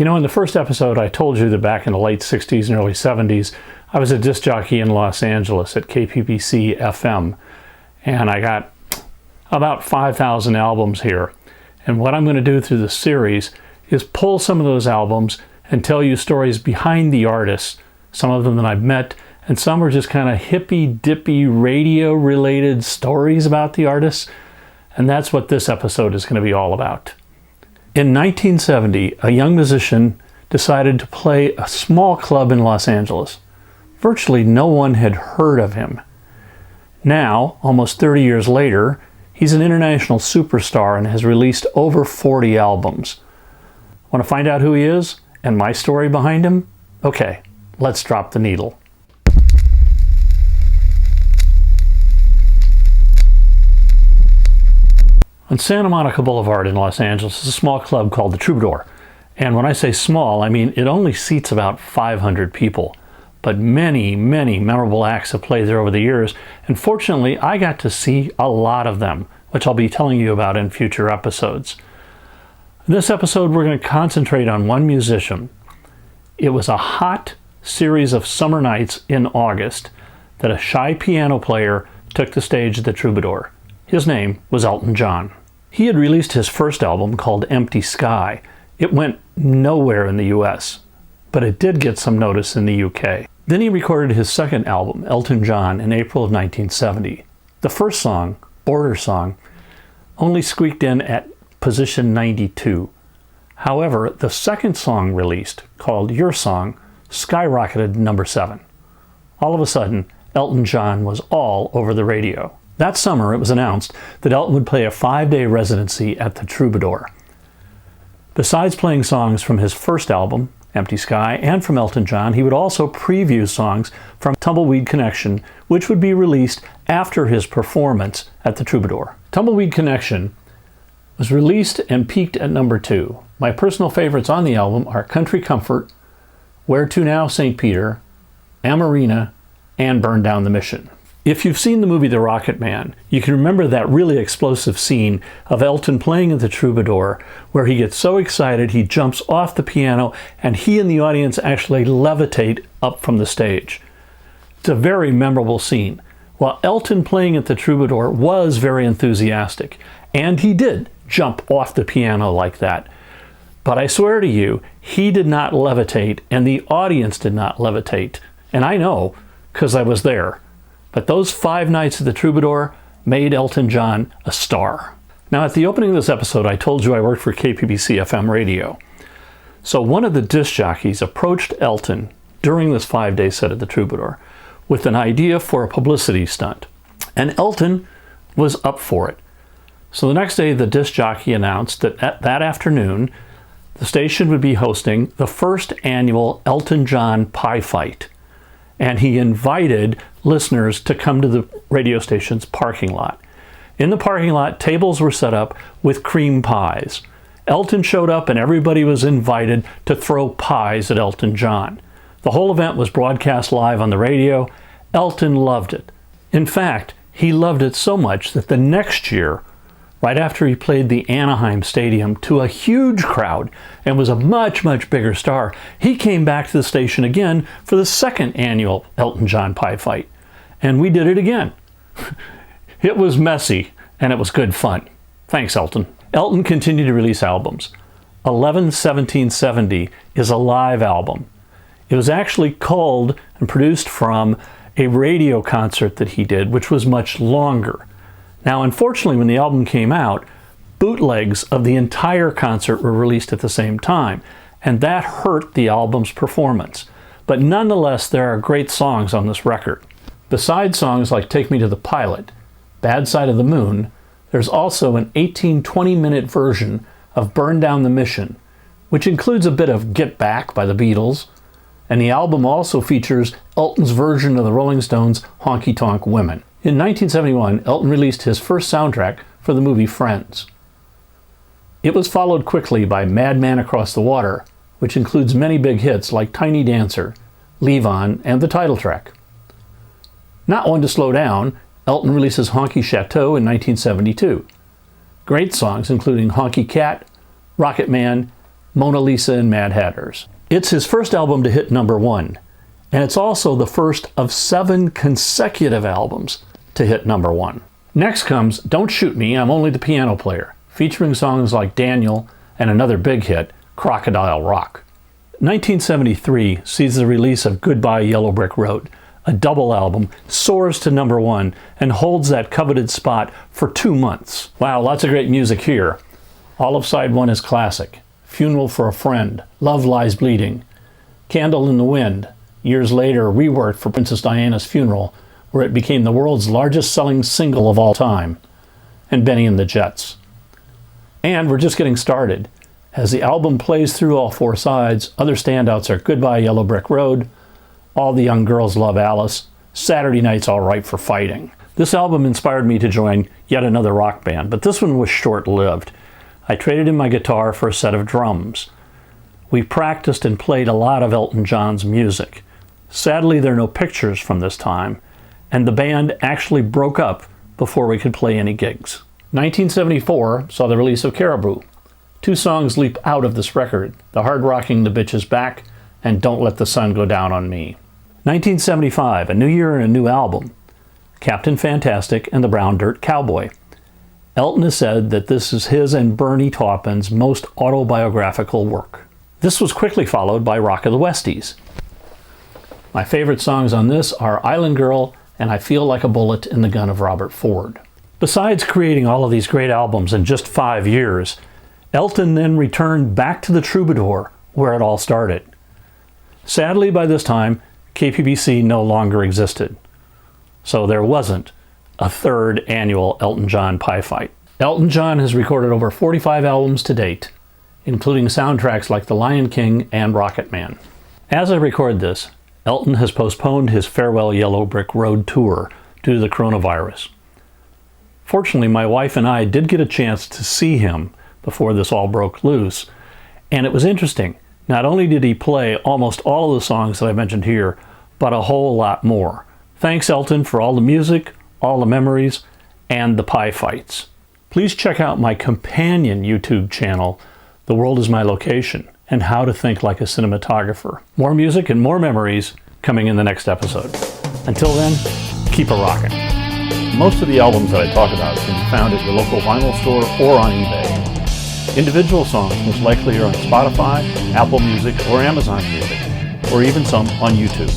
You know, in the first episode, I told you that back in the late 60s and early 70s, I was a disc jockey in Los Angeles at KPBC FM, and I got about 5,000 albums here. And what I'm going to do through this series is pull some of those albums and tell you stories behind the artists, some of them that I've met, and some are just kind of hippy-dippy radio-related stories about the artists, and that's what this episode is going to be all about. In 1970, a young musician decided to play a small club in Los Angeles. Virtually no one had heard of him. Now, almost 30 years later, he's an international superstar and has released over 40 albums. Want to find out who he is and my story behind him? Okay, let's drop the needle. On Santa Monica Boulevard in Los Angeles is a small club called the Troubadour. And when I say small, I mean it only seats about 500 people. But many, many memorable acts have played there over the years. And fortunately, I got to see a lot of them, which I'll be telling you about in future episodes. In this episode, we're going to concentrate on one musician. It was a hot series of summer nights in August that a shy piano player took the stage at the Troubadour. His name was Elton John. He had released his first album called Empty Sky. It went nowhere in the US, but it did get some notice in the UK. Then he recorded his second album, Elton John, in April of 1970. The first song, Border Song, only squeaked in at position 92. However, the second song released, called Your Song, skyrocketed to number 7. All of a sudden, Elton John was all over the radio. That summer, it was announced that Elton would play a 5-day residency at the Troubadour. Besides playing songs from his first album, Empty Sky, and from Elton John, he would also preview songs from Tumbleweed Connection, which would be released after his performance at the Troubadour. Tumbleweed Connection was released and peaked at number 2. My personal favorites on the album are Country Comfort, Where To Now, St. Peter, Amarina, and Burn Down the Mission. If you've seen the movie The Rocket Man, you can remember that really explosive scene of Elton playing at the Troubadour, where he gets so excited he jumps off the piano and he and the audience actually levitate up from the stage. It's a very memorable scene. While Elton playing at the Troubadour was very enthusiastic, and he did jump off the piano like that. But I swear to you, he did not levitate and the audience did not levitate. And I know, because I was there. But those 5 nights at the Troubadour made Elton John a star. Now, at the opening of this episode, I told you I worked for KPBC FM radio. So one of the disc jockeys approached Elton during this 5-day set at the Troubadour with an idea for a publicity stunt. And Elton was up for it. So the next day, the disc jockey announced that that afternoon, the station would be hosting the first annual Elton John pie fight. And he invited listeners to come to the radio station's parking lot. In the parking lot, tables were set up with cream pies. Elton showed up and everybody was invited to throw pies at Elton John. The whole event was broadcast live on the radio. Elton loved it. In fact, he loved it so much that the next year, right after he played the Anaheim Stadium to a huge crowd and was a much, much bigger star, he came back to the station again for the second annual Elton John pie fight. And we did it again. It was messy, and it was good fun. Thanks, Elton. Elton continued to release albums. 11-17-70 is a live album. It was actually culled and produced from a radio concert that he did, which was much longer. Now, unfortunately, when the album came out, bootlegs of the entire concert were released at the same time, and that hurt the album's performance. But nonetheless, there are great songs on this record. Besides songs like Take Me to the Pilot, Bad Side of the Moon, there's also an 18-20-minute version of Burn Down the Mission, which includes a bit of Get Back by the Beatles, and the album also features Elton's version of the Rolling Stones' Honky Tonk Women. In 1971, Elton released his first soundtrack for the movie Friends. It was followed quickly by Madman Across the Water, which includes many big hits like Tiny Dancer, Leave On, and the title track. Not one to slow down, Elton releases Honky Chateau in 1972. Great songs including Honky Cat, Rocket Man, Mona Lisa and Mad Hatters. It's his first album to hit #1, and it's also the first of 7 consecutive albums to hit #1. Next comes Don't Shoot Me, I'm Only the Piano Player, featuring songs like Daniel and another big hit, Crocodile Rock. 1973 sees the release of Goodbye Yellow Brick Road. A double album, soars to #1 and holds that coveted spot for 2 months. Wow, lots of great music here. All of side 1 is classic. Funeral for a Friend, Love Lies Bleeding, Candle in the Wind, years later reworked for Princess Diana's funeral, where it became the world's largest selling single of all time, and Benny and the Jets. And we're just getting started. As the album plays through all 4 sides, other standouts are Goodbye Yellow Brick Road, All the Young Girls Love Alice, Saturday Night's All Right for Fighting. This album inspired me to join yet another rock band, but this one was short-lived. I traded in my guitar for a set of drums. We practiced and played a lot of Elton John's music. Sadly, there are no pictures from this time, and the band actually broke up before we could play any gigs. 1974 saw the release of Caribou. 2 songs leap out of this record, The Hard Rocking the Bitches Back and Don't Let the Sun Go Down on Me. 1975, a new year and a new album, Captain Fantastic and the Brown Dirt Cowboy. Elton has said that this is his and Bernie Taupin's most autobiographical work. This was quickly followed by Rock of the Westies. My favorite songs on this are Island Girl and I Feel Like a Bullet in the Gun of Robert Ford. Besides creating all of these great albums in just 5 years, Elton then returned back to the Troubadour, where it all started. Sadly, by this time, KPBC no longer existed, so there wasn't a 3rd annual Elton John pie fight. Elton John has recorded over 45 albums to date, including soundtracks like The Lion King and Rocket Man. As I record this, Elton has postponed his Farewell Yellow Brick Road tour due to the coronavirus. Fortunately, my wife and I did get a chance to see him before this all broke loose, and it was interesting. Not only did he play almost all of the songs that I mentioned here, but a whole lot more. Thanks, Elton, for all the music, all the memories, and the pie fights. Please check out my companion YouTube channel, The World Is My Location, and How to Think Like a Cinematographer. More music and more memories coming in the next episode. Until then, keep a rockin'. Most of the albums that I talk about can be found at your local vinyl store or on eBay. Individual songs most likely are on Spotify, Apple Music, or Amazon Music, or even some on YouTube.